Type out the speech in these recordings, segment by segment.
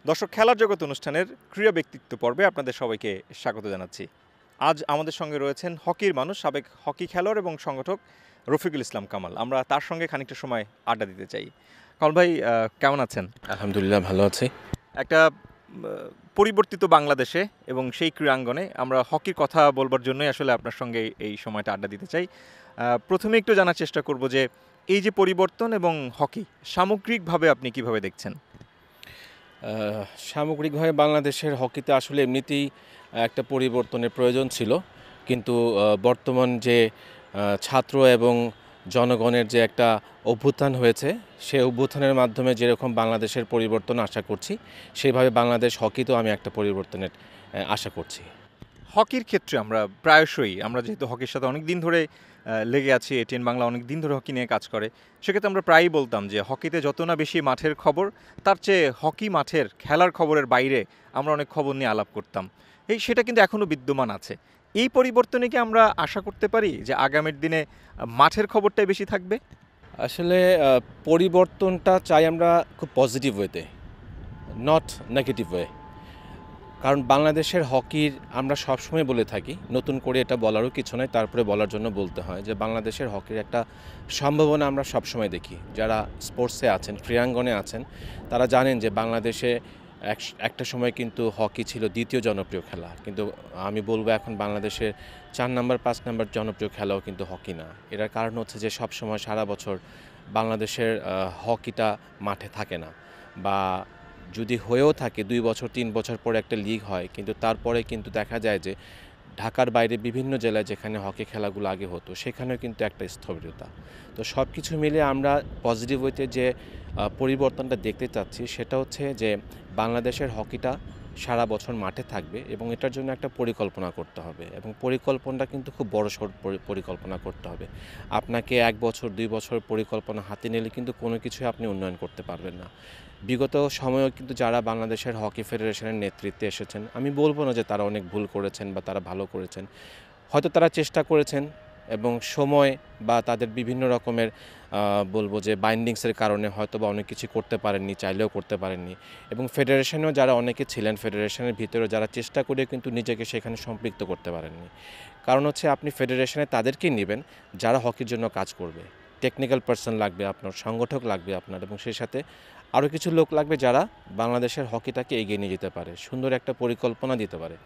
দর্শক, খেলার জগৎ অনুষ্ঠানের ক্রীড়া ব্যক্তিত্ব পর্বে আপনাদের সবাইকে স্বাগত জানাচ্ছি। আজ আমাদের সঙ্গে রয়েছেন হকির মানুষ, সাবেক হকি খেলোয়াড় এবং সংগঠক রফিকুল ইসলাম কামাল। আমরা তার সঙ্গে খানিকটা সময় আড্ডা দিতে চাই। কামাল ভাই, কেমন আছেন? আলহামদুলিল্লাহ, ভালো আছি। একটা পরিবর্তিত বাংলাদেশে এবং সেই ক্রীড়াঙ্গনে আমরা হকির কথা বলবার জন্যই আসলে আপনার সঙ্গে এই সময়টা আড্ডা দিতে চাই। প্রথমে একটু জানার চেষ্টা করব যে এই যে পরিবর্তন এবং হকি সামগ্রিকভাবে আপনি কিভাবে দেখছেন? সামগ্রিকভাবে বাংলাদেশের হকিতে আসলে এমনিতেই একটা পরিবর্তনের প্রয়োজন ছিল, কিন্তু বর্তমান যে ছাত্র এবং জনগণের যে একটা অভ্যুত্থান হয়েছে, সেই অভ্যুত্থানের মাধ্যমে যেরকম বাংলাদেশের পরিবর্তন আশা করছি, সেইভাবে বাংলাদেশ হকিতেও আমি একটা পরিবর্তনের আশা করছি। হকির ক্ষেত্রে আমরা যেহেতু হকির সাথে অনেক দিন ধরে লেগে আছি, এটিএন বাংলা অনেক দিন ধরে হকি নিয়ে কাজ করে, সেক্ষেত্রে আমরা প্রায়ই বলতাম যে হকিতে যত না বেশি মাঠের খবর, তার চেয়ে হকি মাঠের খেলার খবরের বাইরে আমরা অনেক খবর নিয়ে আলাপ করতাম। সেটা কিন্তু এখনও বিদ্যমান আছে। এই পরিবর্তনে কি আমরা আশা করতে পারি যে আগামীর দিনে মাঠের খবরটাই বেশি থাকবে? আসলে পরিবর্তনটা চাই আমরা খুব পজিটিভ ওয়েতে, নট নেগেটিভ ওয়ে। কারণ বাংলাদেশের হকির আমরা সবসময় বলে থাকি, নতুন করে এটা বলারও কিছু নয়, তারপরে বলার জন্য বলতে হয় যে বাংলাদেশের হকির একটা সম্ভাবনা আমরা সবসময় দেখি। যারা স্পোর্টসে আছেন, ক্রীড়াঙ্গনে আছেন, তারা জানেন যে বাংলাদেশে একটা সময় কিন্তু হকি ছিল দ্বিতীয় জনপ্রিয় খেলা, কিন্তু আমি বলবো এখন বাংলাদেশের 4 নম্বর 5 নম্বর জনপ্রিয় খেলাও কিন্তু হকি না। এটার কারণ হচ্ছে যে সবসময় সারা বছর বাংলাদেশের হকিটা মাঠে থাকে না, বা যদি হয়েও থাকে 2 বছর 3 বছর পরে একটা লিগ হয়, কিন্তু তারপরে কিন্তু দেখা যায় যে ঢাকার বাইরে বিভিন্ন জেলায় যেখানে হকি খেলাগুলো আগে হতো, সেখানেও কিন্তু একটা স্থবিরতা। তো সব কিছু মিলে আমরা পজিটিভ ওয়েতে যে পরিবর্তনটা দেখতে চাচ্ছি, সেটা হচ্ছে যে বাংলাদেশের হকিটা সারা বছর মাঠে থাকবে, এবং এটার জন্য একটা পরিকল্পনা করতে হবে, এবং পরিকল্পনাটা কিন্তু খুব বড়সড় পরিকল্পনা করতে হবে। আপনাকে 1 বছর 2 বছর পরিকল্পনা হাতে নিলে কিন্তু কোনো কিছুই আপনি উন্নয়ন করতে পারবেন না। বিগত সময়েও কিন্তু যারা বাংলাদেশের হকি ফেডারেশনের নেতৃত্বে এসেছেন, আমি বলবো না যে তারা অনেক ভুল করেছেন বা তারা ভালো করেছেন, হয়তো তারা চেষ্টা করেছেন, এবং সময় বা তাদের বিভিন্ন রকমের বলবো যে বাইন্ডিংসের কারণে হয়তো বা অনেক কিছু করতে পারেননি, চাইলেও করতে পারেননি। এবং ফেডারেশনেও যারা অনেকে ছিলেন, ফেডারেশনের ভিতরেও যারা চেষ্টা করে কিন্তু নিজেকে সেখানে সম্পৃক্ত করতে পারেননি। কারণ হচ্ছে আপনি ফেডারেশনে তাদেরকেই নেবেন যারা হকির জন্য কাজ করবে। টেকনিক্যাল পার্সন লাগবে আপনার, সংগঠক লাগবে আপনার, এবং সেই সাথে আরও কিছু লোক লাগবে যারা বাংলাদেশের হকিটাকে এগিয়ে নিয়ে যেতে পারে, সুন্দর একটা পরিকল্পনা দিতে পারে।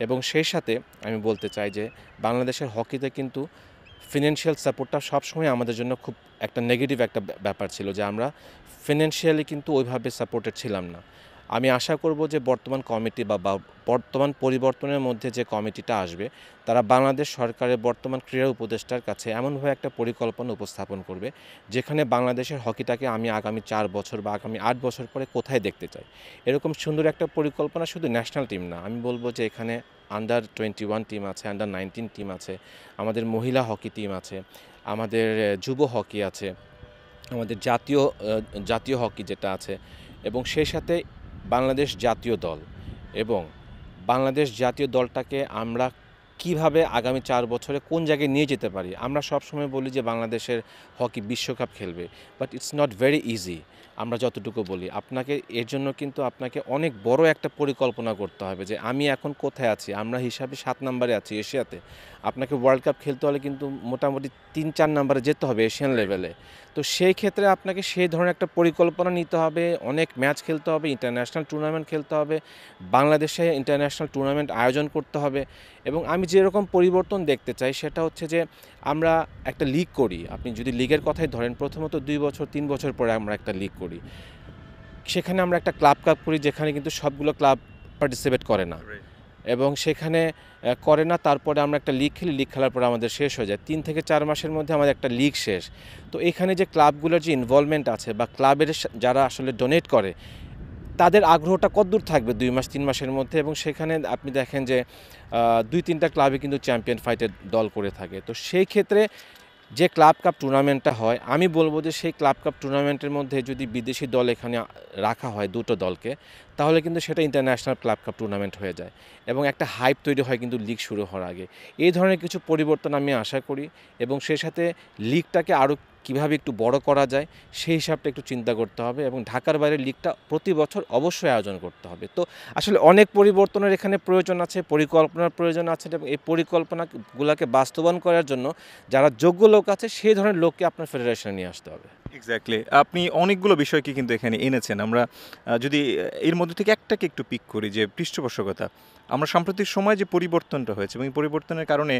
এবং সেই সাথে আমি বলতে চাই যে বাংলাদেশের হকিতে কিন্তু ফিনান্সিয়াল সাপোর্টটা সবসময় আমাদের জন্য খুব একটা নেগেটিভ একটা ব্যাপার ছিল, যে আমরা ফিনান্সিয়ালি কিন্তু ওইভাবে সাপোর্টেড ছিলাম না। আমি আশা করব যে বর্তমান কমিটি বা বর্তমান পরিবর্তনের মধ্যে যে কমিটিটা আসবে, তারা বাংলাদেশ সরকারের বর্তমান ক্রীড়া উপদেষ্টার কাছে এমনভাবে একটা পরিকল্পনা উপস্থাপন করবে, যেখানে বাংলাদেশের হকিটাকে আমি আগামী 4 বছর বা আগামী 8 বছর পরে কোথায় দেখতে চাই। এরকম সুন্দর একটা পরিকল্পনা শুধু ন্যাশনাল টিম না, আমি বলবো যে এখানে আন্ডার 21 টিম আছে, আন্ডার 19 টিম আছে, আমাদের মহিলা হকি টিম আছে, আমাদের যুব হকি আছে, আমাদের জাতীয় হকি যেটা আছে, এবং সেই সাথে বাংলাদেশ জাতীয় দল। এবং বাংলাদেশ জাতীয় দলটাকে আমরা কিভাবে আগামী 4 বছরে কোন জায়গায় নিয়ে যেতে পারি। আমরা সবসময় বলি যে বাংলাদেশের হকি বিশ্বকাপ খেলবে, but it's not very easy. আমরা যতটুকু বলি, আপনাকে এর জন্য কিন্তু আপনাকে অনেক বড় একটা পরিকল্পনা করতে হবে যে আমি এখন কোথায় আছি। আমরা হিসাবে 7 নম্বরে আছি এশিয়াতে। আপনাকে ওয়ার্ল্ড কাপ খেলতে হলে কিন্তু মোটামুটি 3-4 নম্বরে যেতে হবে এশিয়ান লেভেলে। তো সেই ক্ষেত্রে আপনাকে সেই ধরনের একটা পরিকল্পনা নিতে হবে, অনেক ম্যাচ খেলতে হবে, ইন্টারন্যাশনাল টুর্নামেন্ট খেলতে হবে, বাংলাদেশে ইন্টারন্যাশনাল টুর্নামেন্ট আয়োজন করতে হবে। এবং আমি যেরকম পরিবর্তন দেখতে চাই সেটা হচ্ছে যে আমরা একটা লিগ করি। আপনি যদি লিগের কথাই ধরেন, প্রথমত 2 বছর 3 বছর পরে আমরা একটা লিগ করি, সেখানে আমরা একটা ক্লাব কাপ করি, যেখানে কিন্তু সবগুলো ক্লাব পার্টিসিপেট করে না, এবং সেখানে করে না। তারপরে আমরা একটা লিগ খেলি, লিগ খেলার পরে আমাদের শেষ হয়ে যায়, 3 থেকে 4 মাসের মধ্যে আমাদের একটা লিগ শেষ। তো এখানে যে ক্লাবগুলোর যে ইনভলভমেন্ট আছে, বা ক্লাবের যারা আসলে ডোনেট করে, তাদের আগ্রহটা কতদূর থাকবে 2 মাস 3 মাসের মধ্যে। এবং সেখানে আপনি দেখেন যে 2-3টা ক্লাবে কিন্তু চ্যাম্পিয়ন ফাইটের দল করে থাকে। তো সেই ক্ষেত্রে যে ক্লাব কাপ টুর্নামেন্টটা হয়, আমি বলবো যে সেই ক্লাব কাপ টুর্নামেন্টের মধ্যে যদি বিদেশি দল এখানে রাখা হয় 2টো দলকে, তাহলে কিন্তু সেটা ইন্টারন্যাশনাল ক্লাব কাপ টুর্নামেন্ট হয়ে যায়, এবং একটা হাইপ তৈরি হয় কিন্তু লিগ শুরু হওয়ার আগে। এই ধরনের কিছু পরিবর্তন আমি আশা করি, এবং সেই সাথে লিগটাকে আরও কিভাবে একটু বড় করা যায় সেই হিসাবটা একটু চিন্তা করতে হবে এবং ঢাকার বাইরে লিগটা প্রতি বছর অবশ্যই আয়োজন করতে হবে। তো আসলে অনেক পরিবর্তনের এখানে প্রয়োজন আছে, পরিকল্পনার প্রয়োজন আছে এবং এই পরিকল্পনাগুলোকে বাস্তবায়ন করার জন্য যারা যোগ্য লোক আছে সেই ধরনের লোককে আপনার ফেডারেশনে নিয়ে আসতে হবে। এক্স্যাক্টলি, আপনি অনেকগুলো বিষয়কে কিন্তু এখানে এনেছেন। আমরা যদি এর মধ্যে থেকে একটাকে একটু পিক করি, যে পৃষ্ঠপোষকতা, আমরা সাম্প্রতিক সময়ে যে পরিবর্তনটা হয়েছে এবং এই পরিবর্তনের কারণে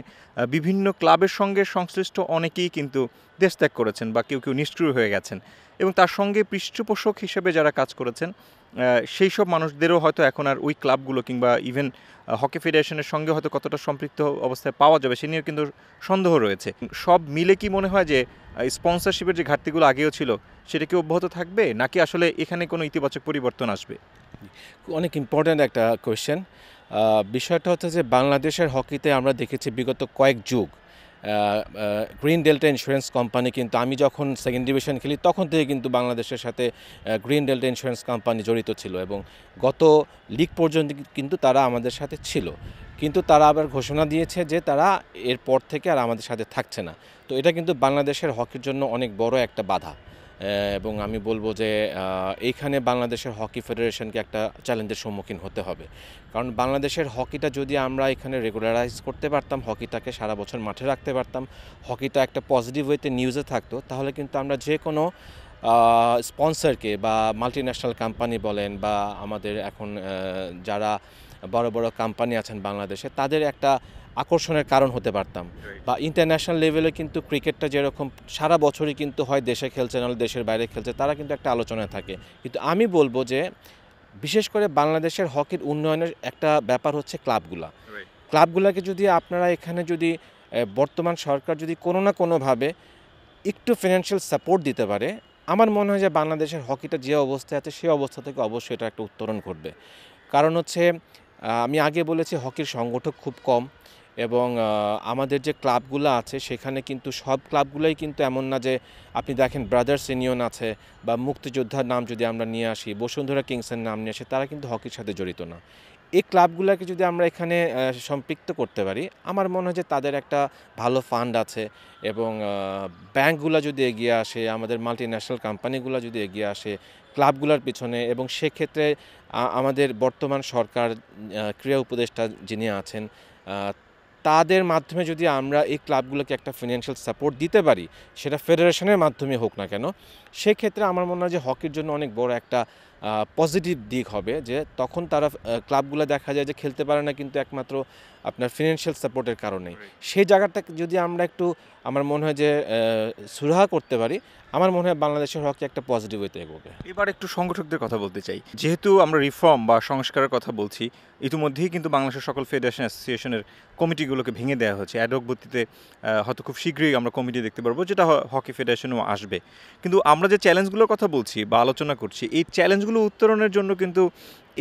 বিভিন্ন ক্লাবের সঙ্গে সংশ্লিষ্ট অনেকেই কিন্তু দেশ ত্যাগ করেছেন বা কেউ কেউ নিষ্ক্রিয় হয়ে গেছেন, এবং তার সঙ্গে পৃষ্ঠপোষক হিসেবে যারা কাজ করেছেন সেই সব মানুষদেরও হয়তো এখন আর ওই ক্লাবগুলো কিংবা ইভেন হকি ফেডারেশনের সঙ্গে হয়তো কতটা সম্পৃক্ত অবস্থায় পাওয়া যাবে সে নিয়েও কিন্তু সন্দেহ রয়েছে। সব মিলে কি মনে হয় যে স্পন্সরশিপের যে ঘাটতিগুলো আগেও ছিল সেটা কি অব্যাহত থাকবে, নাকি আসলে এখানে কোনো ইতিবাচক পরিবর্তন আসবে? অনেক ইম্পর্ট্যান্ট একটা কোয়েশ্চেন। বিষয়টা হচ্ছে যে বাংলাদেশের হকিতে আমরা দেখেছি বিগত কয়েক যুগ গ্রিন ডেল্টা ইন্স্যুরেন্স কোম্পানি, কিন্তু আমি যখন সেকেন্ড ডিভিশন খেলি তখন থেকে কিন্তু বাংলাদেশের সাথে গ্রিন ডেল্টা ইন্স্যুরেন্স কোম্পানি জড়িত ছিল এবং গত লিগ পর্যন্ত কিন্তু তারা আমাদের সাথে ছিল, কিন্তু তারা আবার ঘোষণা দিয়েছে যে তারা এরপর থেকে আর আমাদের সাথে থাকছে না। তো এটা কিন্তু বাংলাদেশের হকির জন্য অনেক বড় একটা বাধা এবং আমি বলবো যে এইখানে বাংলাদেশের হকি ফেডারেশনকে একটা চ্যালেঞ্জের সম্মুখীন হতে হবে। কারণ বাংলাদেশের হকিটা যদি আমরা এখানে রেগুলারাইজ করতে পারতাম, হকিটাকে সারা বছর মাঠে রাখতে পারতাম, হকিটা একটা পজিটিভ ওয়েতে নিউজে থাকতো, তাহলে কিন্তু আমরা যে কোনো স্পন্সরকে বা মাল্টি ন্যাশনাল কোম্পানি বলেন বা আমাদের এখন যারা বড় বড় কোম্পানি আছেন বাংলাদেশে তাদের একটা আকর্ষণের কারণ হতে পারতাম। বা ইন্টারন্যাশনাল লেভেলে কিন্তু ক্রিকেটটা যেরকম সারা বছরই কিন্তু হয় দেশে খেলছে নাহলে দেশের বাইরে খেলছে, তারা কিন্তু একটা আলোচনায় থাকে। কিন্তু আমি বলবো যে বিশেষ করে বাংলাদেশের হকির উন্নয়নের একটা ব্যাপার হচ্ছে ক্লাবগুলোকে যদি আপনারা এখানে যদি বর্তমান সরকার যদি কোনো না কোনোভাবে একটু ফিনান্সিয়াল সাপোর্ট দিতে পারে, আমার মনে হয় যে বাংলাদেশের হকিটা যে অবস্থায় আছে সেই অবস্থা থেকে অবশ্যই এটা একটা উত্তরণ ঘটবে। কারণ হচ্ছে আমি আগে বলেছি হকির সংগঠক খুব কম এবং আমাদের যে ক্লাবগুলো আছে সেখানে কিন্তু সব ক্লাবগুলোই কিন্তু এমন না যে আপনি দেখেন ব্রাদার্স ইউনিয়ন আছে বা মুক্তিযোদ্ধার নাম যদি আমরা নিয়ে আসি, বসুন্ধরা কিংসের নাম নিয়ে আসি, তারা কিন্তু হকির সাথে জড়িত না। এই ক্লাবগুলোকে যদি আমরা এখানে সম্পৃক্ত করতে পারি, আমার মনে হয় যে তাদের একটা ভালো ফান্ড আছে এবং ব্যাংকগুলো যদি এগিয়ে আসে, আমাদের মাল্টি ন্যাশনাল কোম্পানিগুলো যদি এগিয়ে আসে ক্লাবগুলোর পিছনে, এবং সেক্ষেত্রে আমাদের বর্তমান সরকার ক্রীড়া উপদেষ্টা যিনি আছেন তাদের মাধ্যমে যদি আমরা এই ক্লাবগুলোকে একটা ফিনান্সিয়াল সাপোর্ট দিতে পারি, সেটা ফেডারেশনের মাধ্যমে হোক না কেন, সেক্ষেত্রে আমার মনে হয় যে হকির জন্য অনেক বড় একটা পজিটিভ দিক হবে, যে তখন তারা ক্লাবগুলো দেখা যায় যে খেলতে পারে না কিন্তু একমাত্র আপনার ফিনান্সিয়াল সাপোর্টের কারণেই। সেই জায়গাটাকে যদি আমরা একটু আমার মনে হয় যে সুরাহা করতে পারি, আমার মনে হয় বাংলাদেশের হকি একটা পজিটিভ ওয়েতে এগোবে। এবার একটু সংগঠকদের কথা বলতে চাই। যেহেতু আমরা রিফর্ম বা সংস্কারের কথা বলছি, ইতিমধ্যেই কিন্তু বাংলাদেশের সকল ফেডারেশন অ্যাসোসিয়েশনের কমিটিগুলোকে ভেঙে দেওয়া হয়েছে। অ্যাডহক ভিত্তিতে হয়তো খুব শীঘ্রই আমরা কমিটি দেখতে পারবো, যেটা হকি ফেডারেশনেও আসবে। কিন্তু আমরা যে চ্যালেঞ্জগুলোর কথা বলছি বা আলোচনা করছি, এই চ্যালেঞ্জগুলো উত্তরণের জন্য কিন্তু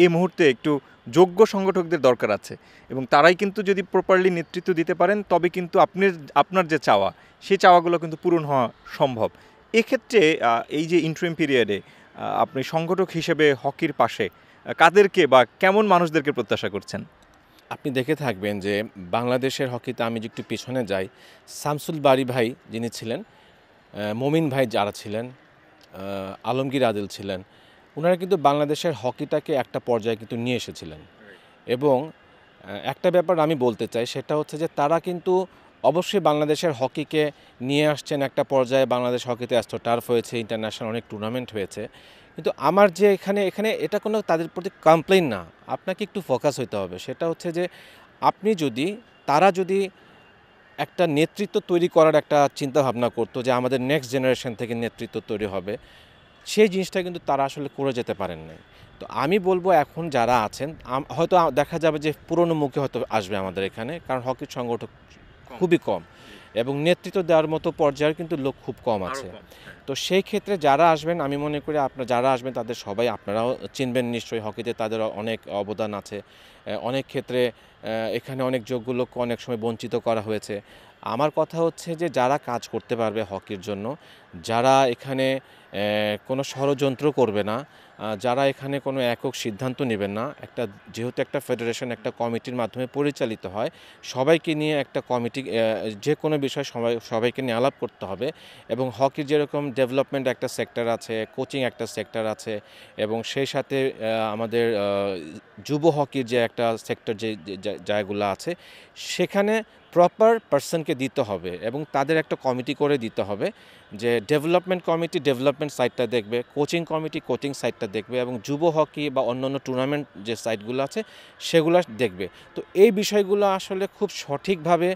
এই মুহূর্তে একটু যোগ্য সংগঠকদের দরকার আছে, এবং তারাই কিন্তু যদি প্রপারলি নেতৃত্ব দিতে পারেন তবে কিন্তু আপনার যে চাওয়া, সেই চাওয়াগুলো কিন্তু পূরণ হওয়া সম্ভব। এক্ষেত্রে এই যে ইন্টারিম পিরিয়ডে আপনি সংগঠক হিসেবে হকির পাশে কাদেরকে বা কেমন মানুষদেরকে প্রত্যাশা করছেন? আপনি দেখে থাকবেন যে বাংলাদেশের হকিতে আমি যদি একটু পিছনে যাই, শামসুল বারী ভাই যিনি ছিলেন, মমিন ভাই যারা ছিলেন, আলমগীর আদিল ছিলেন, ওনারা কিন্তু বাংলাদেশের হকিটাকে একটা পর্যায়ে কিন্তু নিয়ে এসেছিলেন। এবং একটা ব্যাপার আমি বলতে চাই, সেটা হচ্ছে যে তারা কিন্তু অবশ্যই বাংলাদেশের হকিকে নিয়ে আসছেন একটা পর্যায়ে। বাংলাদেশ হকিতে টার্ফ হয়েছে, ইন্টারন্যাশনাল অনেক টুর্নামেন্ট হয়েছে, কিন্তু আমার যে এখানে এটা কোনো তাদের প্রতি কমপ্লেইন না, আপনাকে একটু ফোকাস হইতে হবে। সেটা হচ্ছে যে তারা যদি একটা নেতৃত্ব তৈরি করার একটা চিন্তাভাবনা করতো যে আমাদের নেক্সট জেনারেশন থেকে নেতৃত্ব তৈরি হবে, সেই জিনিসটা কিন্তু তারা আসলে করে যেতে পারেন নাই। তো আমি বলবো এখন যারা আছেন হয়তো দেখা যাবে যে পুরনো মুখে হয়তো আসবে আমাদের এখানে, কারণ হকির সংগঠক খুবই কম এবং নেতৃত্ব দেওয়ার মতো পর্যায়ের কিন্তু লোক খুব কম আছে। তো সেই ক্ষেত্রে যারা আসবেন, আমি মনে করি যারা আসবেন তাদের সবাই আপনারাও চিনবেন নিশ্চয়ই, হকিতে তাদের অনেক অবদান আছে। অনেক ক্ষেত্রে এখানে অনেক যোগ্য লোককে অনেক সময় বঞ্চিত করা হয়েছে। আমার কথা হচ্ছে যে যারা কাজ করতে পারবে হকির জন্য, যারা এখানে কোনো ষড়যন্ত্র করবে না, যারা এখানে কোনো একক সিদ্ধান্ত নেবেন না, যেহেতু একটা ফেডারেশন একটা কমিটির মাধ্যমে পরিচালিত হয়, সবাইকে নিয়ে একটা কমিটি, যে কোনো বিষয় সবাইকে নিয়ে আলাপ করতে হবে। এবং হকির যেরকম ডেভেলপমেন্ট একটা সেক্টর আছে, কোচিং একটা সেক্টর আছে, এবং সেই সাথে আমাদের যুব হকির যে একটা সেক্টর জায়গাগুলো আছে, সেখানে প্রপার পার্সনকে দিতে হবে এবং তাদের একটা কমিটি করে দিতে হবে, যে ডেভেলপমেন্ট কমিটি ডেভেলপমেন্ট সাইডটা দেখবে, কোচিং কমিটি কোচিং সাইডটা দেখবে, এবং যুব হকি বা অন্যান্য টুর্নামেন্ট যে সাইটগুলো আছে সেগুলো দেখবে। তো এই বিষয়গুলো আসলে খুব সঠিকভাবে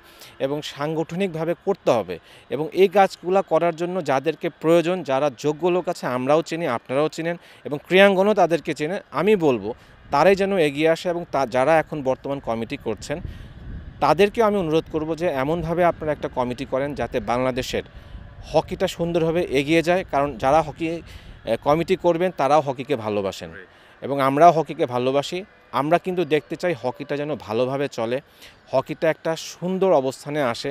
এবং সাংগঠনিকভাবে করতে হবে, এবং এই কাজগুলো করার জন্য যাদেরকে প্রয়োজন, যারা যোগ্য লোক আছে, আমরাও চিনি, আপনারাও চিনেন, এবং ক্রীড়াঙ্গনও তাদেরকে চেনে, আমি বলবো তারাই যেন এগিয়ে আসে। এবং যারা এখন বর্তমান কমিটি করছেন তাদেরকেও আমি অনুরোধ করব যে এমনভাবে আপনারা একটা কমিটি করেন যাতে বাংলাদেশের হকিটা সুন্দরভাবে এগিয়ে যায়, কারণ যারা হকি কমিটি করবেন তারাও হকিকে ভালোবাসেন এবং আমরাও হকিকে ভালোবাসি। আমরা কিন্তু দেখতে চাই হকিটা যেন ভালোভাবে চলে, হকিটা একটা সুন্দর অবস্থানে আসে।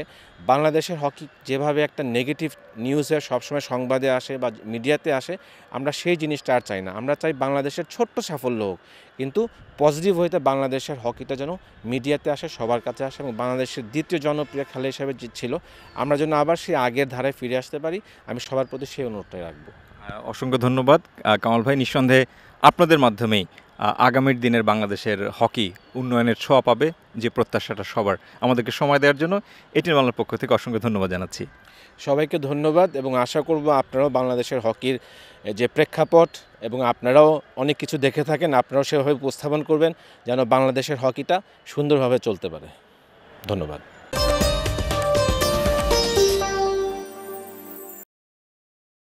বাংলাদেশের হকি যেভাবে একটা নেগেটিভ নিউজে সবসময় সংবাদে আসে বা মিডিয়াতে আসে, আমরা সেই জিনিসটা আর চাই না। আমরা চাই বাংলাদেশের ছোট্ট সাফল্য হোক, কিন্তু পজিটিভ হইতে বাংলাদেশের হকিটা যেন মিডিয়াতে আসে, সবার কাছে আসে, এবং বাংলাদেশের দ্বিতীয় জনপ্রিয় খেলা হিসেবে যে ছিল, আমরা যেন আবার সেই আগের ধারায় ফিরে আসতে পারি। আমি সবার প্রতি সেই অনুরোধটাই রাখবো। অসংখ্য ধন্যবাদ কামাল ভাই। নিঃসন্দেহে আপনাদের মাধ্যমেই আগামীর দিনের বাংলাদেশের হকি উন্নয়নের ছোঁয়া পাবে, যে প্রত্যাশাটা সবার। আমাদেরকে সময় দেওয়ার জন্য এটিএন বাংলার পক্ষ থেকে অসংখ্য ধন্যবাদ জানাচ্ছি। সবাইকে ধন্যবাদ, এবং আশা করব আপনারাও বাংলাদেশের হকির যে প্রেক্ষাপট, এবং আপনারাও অনেক কিছু দেখে থাকেন, আপনারাও সেভাবে উপস্থাপন করবেন যেন বাংলাদেশের হকিটা সুন্দরভাবে চলতে পারে। ধন্যবাদ।